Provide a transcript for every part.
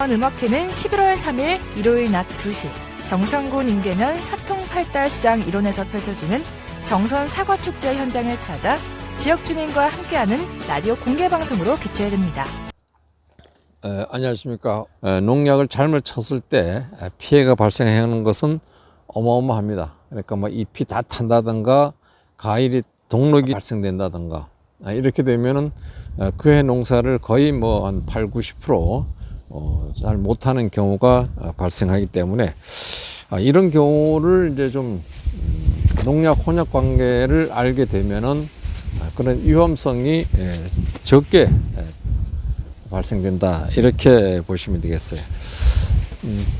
음악회는 11월 3일 일요일 낮 2시 정선군 인계면 사통팔달시장 일원에서 펼쳐지는 정선 사과축제 현장을 찾아 지역 주민과 함께하는 라디오 공개방송으로 개최됩니다. 안녕하십니까. 농약을 잘못 쳤을 때 피해가 발생하는 것은 어마어마합니다. 그러니까 뭐 잎이 다 탄다든가 과일이 동록이 발생된다든가 이렇게 되면은 그해 농사를 거의 뭐 한 8, 90% 잘 못하는 경우가 발생하기 때문에 이런 경우를 이제 좀 농약 혼약 관계를 알게 되면은 그런 위험성이 적게 발생된다 이렇게 보시면 되겠어요.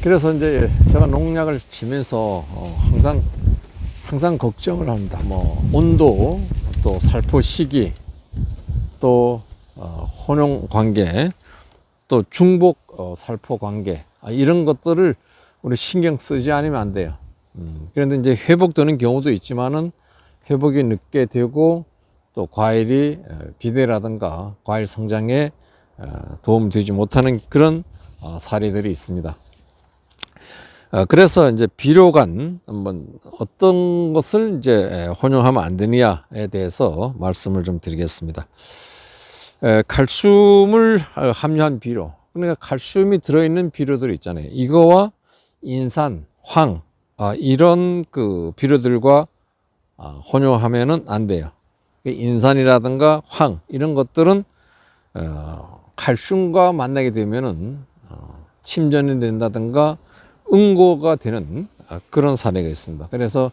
그래서 이제 제가 농약을 치면서 항상 걱정을 합니다. 뭐 온도, 또 살포 시기, 또 혼용 관계, 또 중복 살포 관계 이런 것들을 우리 신경 쓰지 않으면 안 돼요. 그런데 이제 회복되는 경우도 있지만은 회복이 늦게 되고 또 과일이 비대라든가 과일 성장에 도움되지 못하는 그런 사례들이 있습니다. 그래서 이제 비료간 한번 어떤 것을 이제 혼용하면 안 되느냐에 대해서 말씀을 좀 드리겠습니다. 칼슘을 함유한 비료, 그러니까 칼슘이 들어있는 비료들 있잖아요. 이거와 인산, 황 이런 그 비료들과 혼용하면은 안 돼요. 인산이라든가 황 이런 것들은 칼슘과 만나게 되면은 침전이 된다든가 응고가 되는 그런 사례가 있습니다. 그래서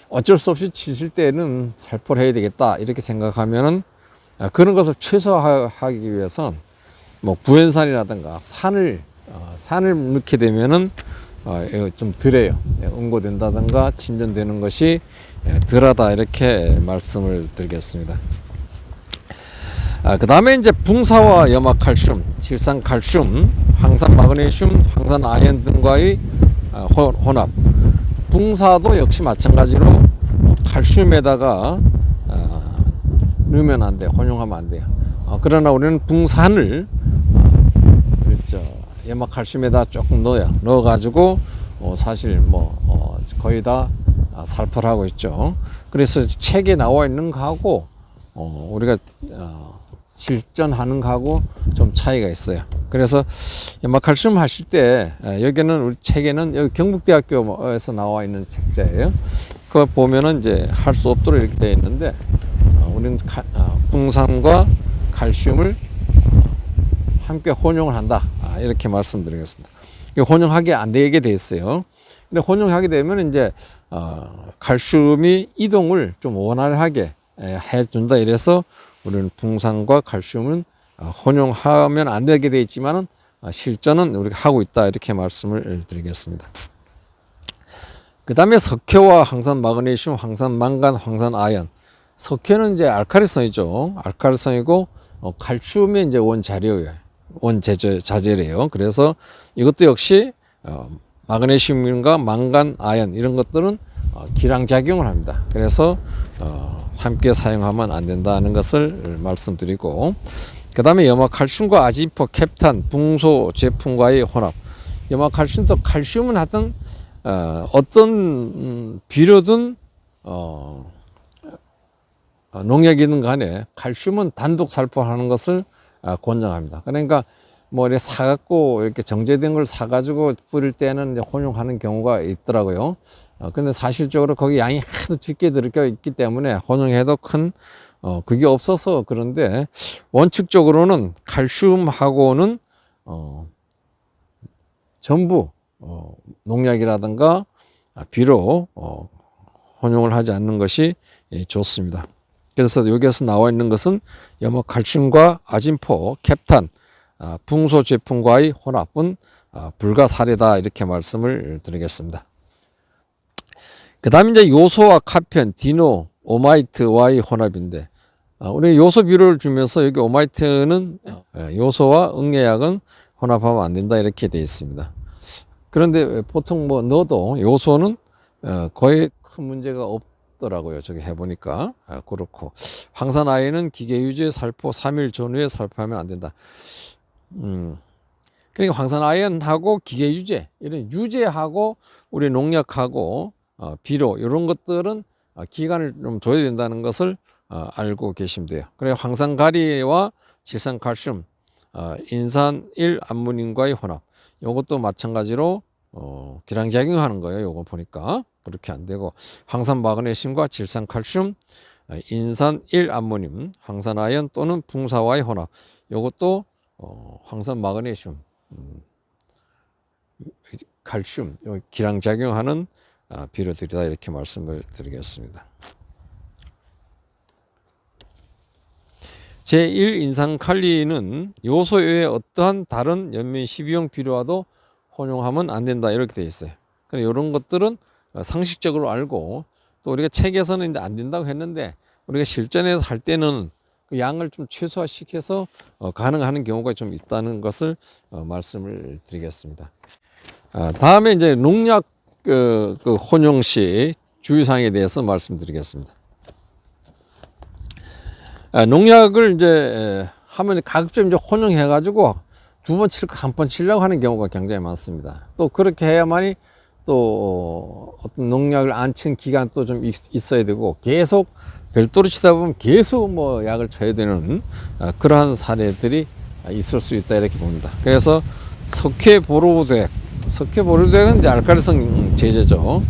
어쩔 수 없이 치실 때는 살포를 해야 되겠다 이렇게 생각하면은 그런 것을 최소화하기 위해서는 뭐 구연산이라든가 산을 넣게 되면은 좀 덜해요. 응고된다든가 침전되는 것이 덜하다 이렇게 말씀을 드리겠습니다. 그 다음에 이제 붕사와 염화칼슘, 질산칼슘, 황산마그네슘, 황산아연 등과의 혼합. 붕사도 역시 마찬가지로 칼슘에다가 넣으면 안 돼요. 혼용하면 안 돼요. 그러나 우리는 붕산을 염화칼슘에다 조금 넣어가지고 사실 뭐 거의 다 살포를 하고 있죠. 그래서 책에 나와 있는 거하고 우리가 실전하는 거하고 좀 차이가 있어요. 그래서 염화칼슘 하실 때 여기는 우리 책에는 여기 경북대학교에서 나와 있는 책자예요. 그거 보면은 이제 할 수 없도록 이렇게 되어 있는데 우리는 붕산과 칼슘을 함께 혼용을 한다 이렇게 말씀드리겠습니다. 혼용하게 안 되게 돼 있어요. 근데 혼용하게 되면 이제 칼슘이 이동을 좀 원활하게 해준다. 이래서 우리는 붕산과 칼슘은 혼용하면 안 되게 돼 있지만은 실전은 우리가 하고 있다 이렇게 말씀을 드리겠습니다. 그 다음에 석회와 황산 마그네슘, 황산 망간, 황산 아연. 석회는 이제 알칼리성이죠. 알칼리성이고 칼슘이 이제 원자료예요. 원자재래요. 그래서 이것도 역시 마그네슘과 망간, 아연 이런 것들은 기량작용을 합니다. 그래서 함께 사용하면 안 된다는 것을 말씀드리고, 그 다음에 염화칼슘과 아진포, 캡탄, 붕소 제품과의 혼합. 염화칼슘도 칼슘은 하여튼 어떤 비료든 농약이든 간에 칼슘은 단독 살포하는 것을 권장합니다. 그러니까 뭐 이렇게 사갖고 이렇게 정제된 걸 사가지고 뿌릴 때는 이제 혼용하는 경우가 있더라고요. 근데 사실적으로 거기 양이 하도 적게 들어가 있기 때문에 혼용해도 큰 그게 없어서 그런데 원칙적으로는 칼슘하고는 전부 농약이라든가 비료 혼용을 하지 않는 것이 좋습니다. 그래서 여기에서 나와 있는 것은 염화칼슘과 아진포, 캡탄, 붕소 제품과의 혼합은 불가사례다 이렇게 말씀을 드리겠습니다. 그 다음에 이제 요소와 카펜, 디노, 오마이트와의 혼합인데 우리 요소 비료를 주면서 여기 오마이트는 요소와 응애약은 혼합하면 안 된다 이렇게 되어 있습니다. 그런데 보통 뭐 넣어도 요소는 거의 큰 문제가 없더라고요. 저기 해보니까 그렇고 황산아연은 기계유지의 살포 3일 전후에 살포하면 안 된다. 그러니까 황산화연하고 기계유제, 이런 유제하고 우리 농약하고 비료 이런 것들은 기간을 좀 줘야 된다는 것을 알고 계시면 돼요. 그래서 황산가리와 질산칼슘, 인산 1 암모늄과의 혼합, 이것도 마찬가지로 기량작용하는 거예요. 요거 보니까 그렇게 안 되고, 황산마그네슘과 질산칼슘, 인산 1 암모늄, 황산아연 또는 붕사와의 혼합, 요것도 황산마그네슘, 칼슘, 기량작용하는 비료들이다, 이렇게 말씀을 드리겠습니다. 제1인산칼리는 요소 외에 어떠한 다른 연면 12용 비료와도 혼용하면 안 된다, 이렇게 되어 있어요. 그래서 이런 것들은 상식적으로 알고, 또 우리가 책에서는 이제 안 된다고 했는데 우리가 실전에서 할 때는 그 양을 좀 최소화시켜서 가능한 경우가 좀 있다는 것을 말씀을 드리겠습니다. 다음에 이제 농약 그 혼용 시 주의사항에 대해서 말씀드리겠습니다. 농약을 이제 하면 가급적 이제 혼용해가지고 2번 칠까 1번 치려고 하는 경우가 굉장히 많습니다. 또 그렇게 해야만이 또 어떤 농약을 안 친 기간 또 좀 있어야 되고, 계속 별도로 치다 보면 계속 뭐 약을 쳐야 되는 그러한 사례들이 있을 수 있다, 이렇게 봅니다. 그래서 석회보로덱은 이제 알칼리성 제제죠.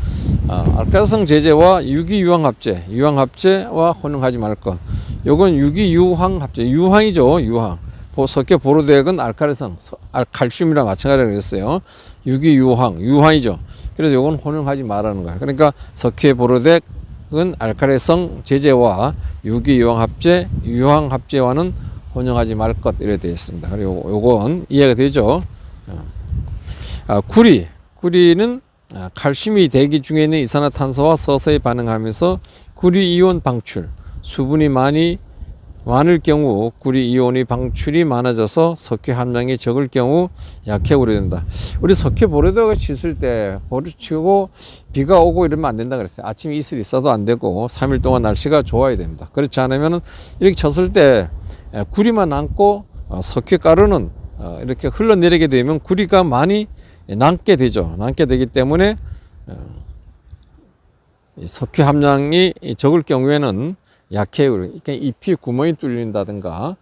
알칼리성 제제와 유기유황합제, 유황합제와 혼용하지 말 것. 요건 유기유황합제, 유황이죠, 유황. 석회보로덱은 알칼리성, 칼슘이랑 마찬가지라고 그랬어요. 유기유황, 유황이죠. 그래서 요건 혼용하지 말라는 거예요. 그러니까 석회보로덱은 알칼리성 제제와 유기유황합제, 유황합제와는 혼용하지 말 것, 이렇게 되어 있습니다. 그리고 요건 이해가 되죠. 구리는 칼슘이 대기 중에 있는 이산화탄소와 서서히 반응하면서 구리 이온 방출, 수분이 많을 경우 구리 이온이 방출이 많아져서 석회 함량이 적을 경우 약해 우려된다. 우리 석회 보레도가 쳤을 때 보루 치고 비가 오고 이러면 안 된다 그랬어요. 아침에 이슬이 있어도 안 되고 3일 동안 날씨가 좋아야 됩니다. 그렇지 않으면 이렇게 쳤을 때 구리만 남고 석회 가루는 이렇게 흘러내리게 되면 구리가 많이 남게 되죠. 남게 되기 때문에 석회 함량이 적을 경우에는 약해. 그러니까 잎이 구멍이 뚫린다든가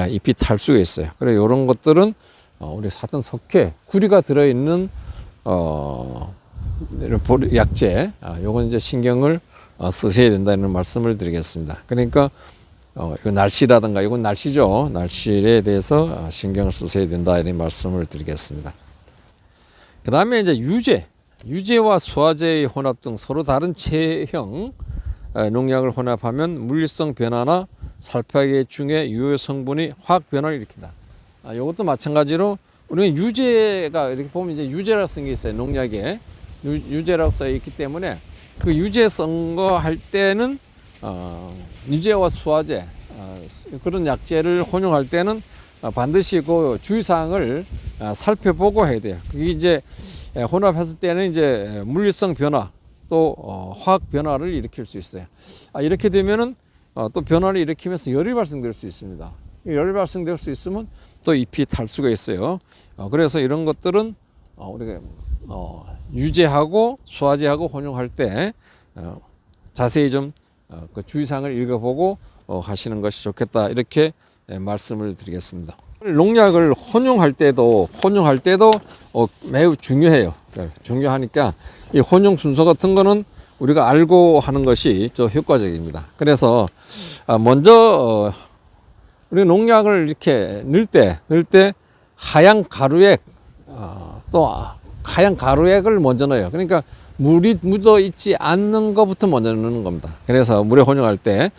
잎이 탈 수가 있어요. 그래 이런 것들은 우리 사던 석회, 구리가 들어있는 약재, 요건 이제 신경을 쓰셔야 된다는 말씀을 드리겠습니다. 그러니까 이거 날씨라든가, 이건 날씨죠. 날씨에 대해서 신경을 쓰셔야 된다, 이런 말씀을 드리겠습니다. 그 다음에 이제 유제와 수화제의 혼합 등 서로 다른 체형 농약을 혼합하면 물리성 변화나 살파계 중에 유효 성분이 화학 변화를 일으킨다. 이것도 마찬가지로 우리는 유제가 이렇게 보면 이제 유제라고 쓴 게 있어요. 농약에 유제라고 써 있기 때문에 그 유제 쓴 거 할 때는 유제와 수화제 그런 약재를 혼용할 때는 반드시 그 주의사항을 살펴보고 해야 돼요. 그게 이제 혼합했을 때는 이제 물리성 변화 또 화학 변화를 일으킬 수 있어요. 이렇게 되면은 또 변화를 일으키면서 열이 발생될 수 있습니다. 열이 발생될 수 있으면 또 잎이 탈 수가 있어요. 그래서 이런 것들은 우리가 유제하고 수화제하고 혼용할 때 자세히 좀 그 주의사항을 읽어보고 하시는 것이 좋겠다, 이렇게 말씀을 드리겠습니다. 농약을 혼용할 때도 매우 중요해요. 중요하니까 이 혼용 순서 같은 거는 우리가 알고 하는 것이 더 효과적입니다. 그래서 먼저 우리 농약을 이렇게 넣을 때 하얀 가루액, 또 하얀 가루액을 먼저 넣어요. 그러니까 물이 묻어 있지 않는 것부터 먼저 넣는 겁니다. 그래서 물에 혼용할 때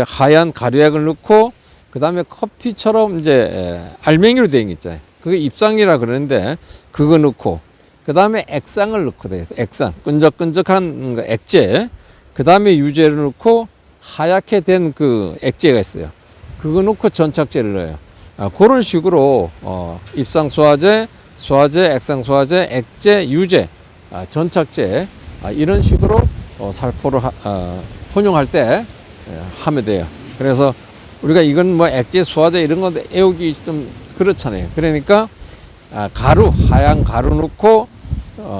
하얀 가루액을 넣고, 그 다음에 커피처럼 이제 알맹이로 되어 있는 게 있잖아요. 그게 입상이라 그러는데 그거 넣고, 그 다음에 액상을 넣고 돼요. 액상, 끈적끈적한 액체, 그 다음에 유제를 넣고 하얗게 된 그 액체가 있어요. 그거 넣고 전착제를 넣어요. 그런 식으로 입상 수화제, 액상 수화제, 액제, 유제, 전착제, 이런 식으로 살포를 혼용할 때 하면 돼요. 그래서 우리가 이건 뭐 액제, 수화제 이런 건데 애우기 좀 그렇잖아요. 그러니까 가루, 하얀 가루 넣고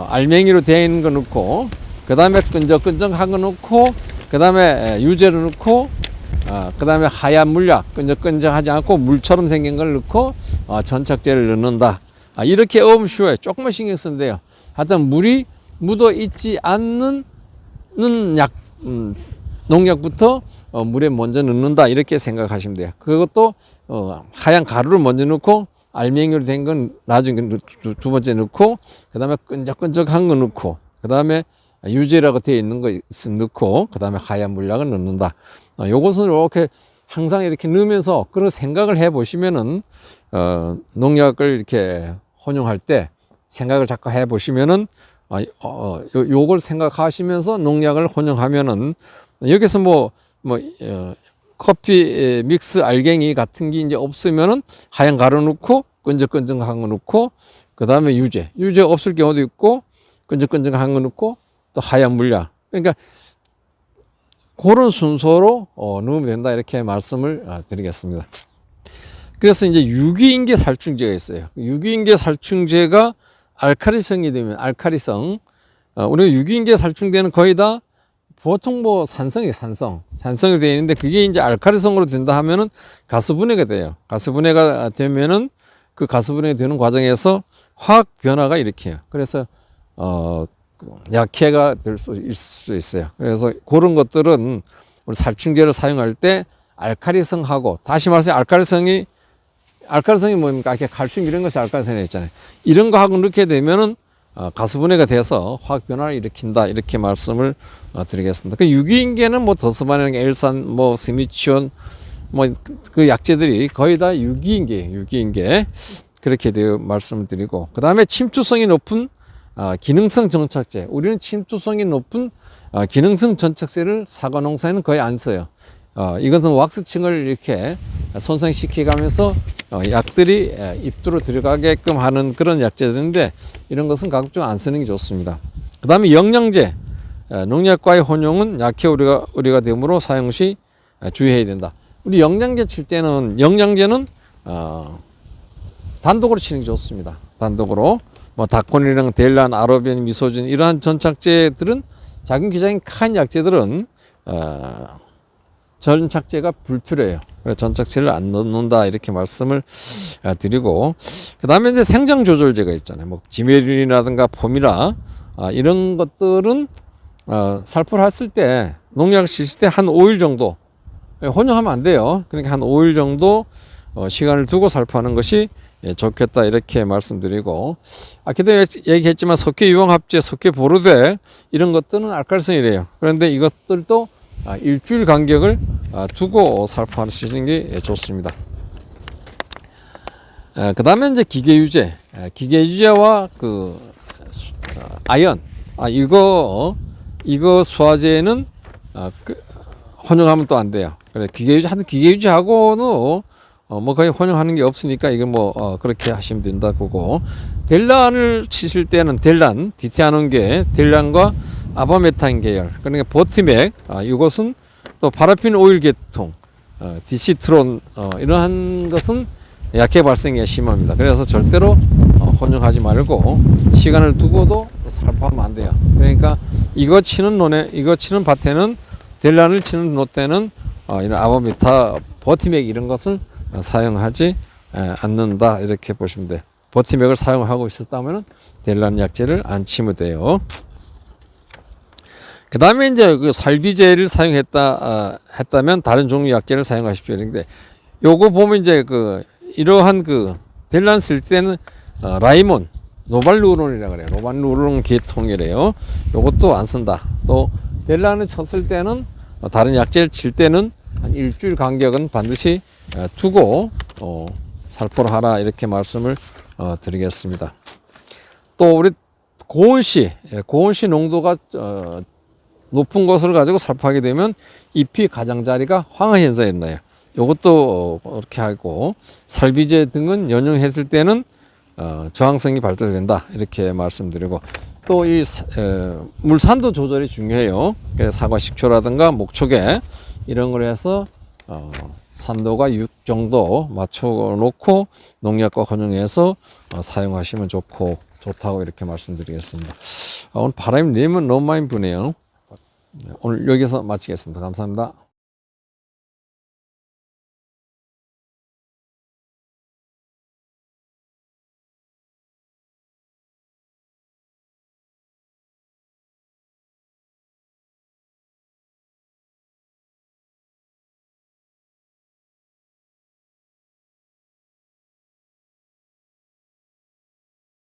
알맹이로 되어 있는 거 넣고 그 다음에 끈적끈적한 거 넣고 그 다음에 유제를 넣고 그 다음에 하얀 물약 끈적끈적하지 않고 물처럼 생긴 걸 넣고 전착제를 넣는다. 이렇게 어음 쉬워요. 조금만 신경 쓰면 돼요. 하여튼 물이 묻어 있지 않는 농약부터 물에 먼저 넣는다 이렇게 생각하시면 돼요. 그것도 하얀 가루를 먼저 넣고 알맹이로 된 건 나중에 두 번째 넣고 그 다음에 끈적끈적한 거 넣고 그 다음에 유제라고 되어 있는 거 있으면 넣고 그 다음에 하얀 물약을 넣는다. 요것은 이렇게 항상 이렇게 넣으면서 그런 생각을 해 보시면은 농약을 이렇게 혼용할 때 생각을 자꾸 해 보시면은 요걸 생각하시면서 농약을 혼용하면은 여기서 커피 믹스 알갱이 같은 게 이제 없으면은 하얀 가루 넣고 끈적끈적한 거 넣고 그 다음에 유제 없을 경우도 있고 끈적끈적한 거 넣고 또 하얀 물약. 그러니까 그런 순서로 넣으면 된다 이렇게 말씀을 드리겠습니다. 그래서 이제 유기인계 살충제가 있어요. 유기인계 살충제가 알카리성이 되면 알카리성 우리가 유기인계 살충제는 거의 다 보통 산성이 되어 있는데 그게 이제 알카리성으로 된다 하면은 가스분해가 돼요. 가스분해가 되면은 그 가스분해가 되는 과정에서 화학 변화가 일으켜요. 그래서 약해가 될 수 있어요. 그래서 그런 것들은 우리 살충제를 사용할 때 알카리성하고 다시 말해서 알카리성이 뭡니까? 이렇게 칼슘 이런 것이 알카리성이 있잖아요. 이런 거 하고 넣게 되면은 가스분해가 돼서 화학 변화를 일으킨다 이렇게 말씀을 드리겠습니다. 그 유기인계는 더스마닌 엘산, 스미치온 그 약재들이 거의 다 유기인계 그렇게 되어 말씀을 드리고 그 다음에 침투성이 높은 기능성 전착제. 우리는 침투성이 높은 기능성 전착제를 사과 농사에는 거의 안 써요. 이것은 왁스층을 이렇게 손상시켜가면서 약들이 입두로 들어가게끔 하는 그런 약재들인데 이런 것은 가급적 안 쓰는 게 좋습니다. 그 다음에 영양제, 농약과의 혼용은 약해 우려가 되므로 사용 시 주의해야 된다. 우리 영양제 칠 때는 영양제는 단독으로 치는 게 좋습니다. 단독으로 다콘이랑 델란, 아로벤, 미소진 이러한 전착제들은 작은 기장인 큰 약재들은 전착제가 불필요해요. 그래서 전착제를 안 넣는다 이렇게 말씀을 드리고 그 다음에 이제 생장 조절제가 있잖아요. 지메린이라든가 포미라 이런 것들은 살포를 했을 때 농약을 씻을 때 한 5일 정도 혼용하면 안 돼요. 그러니까 한 5일 정도 시간을 두고 살포하는 것이 좋겠다 이렇게 말씀드리고 아까도 얘기했지만 석회 유황합제, 석회 보르데 이런 것들은 알칼리성이래요. 그런데 이것들도 일주일 간격을 두고 살포하시는 게 좋습니다. 그 다음에 이제 기계유제와 그 아연 이거 수화제는 혼용하면 또 안 돼요. 그래 기계유제하고는 거의 혼용하는 게 없으니까 이건 그렇게 하시면 된다 보고 델란을 치실 때는 디티아논계 델란과 아바메탄 계열 그러니까 보티맥 이것은 또 파라핀 오일 계통 디시트론 이러한 것은 약해 발생이 심합니다. 그래서 절대로 혼용하지 말고 시간을 두고도 살포하면 안 돼요. 그러니까 이거 치는 밭에는 델란을 치는 노때는 이런 아바메타 보티맥 이런 것을 사용하지 않는다 이렇게 보시면 돼요. 보티맥을 사용하고 있었다면 델란 약제를 안 치면 돼요. 그 다음에 이제 그 살비제를 했다면 다른 종류 약제를 사용하십시오. 그런데 요거 보면 이제 이러한 델란 쓸 때는 라이몬, 노발루론이라고 그래요. 노발루론 계통이래요. 요것도 안 쓴다. 또 델란을 쳤을 때는 다른 약제를 칠 때는 한 일주일 간격은 반드시 두고 살포를 하라 이렇게 말씀을 드리겠습니다. 또 우리 고온시 농도가 높은 것을 가지고 살포하게 되면 잎이 가장자리가 황화 현상이 일어나요. 이것도 그렇게 하고 살비제 등은 연용했을 때는 저항성이 발달된다 이렇게 말씀드리고 또 이 물산도 조절이 중요해요. 그래서 사과 식초라든가 목초계 이런 걸 해서 산도가 6 정도 맞춰 놓고 농약과混용해서 사용하시면 좋다고 이렇게 말씀드리겠습니다. 오늘 바람이 너무 많이 부네요. 오늘 여기서 마치겠습니다. 감사합니다.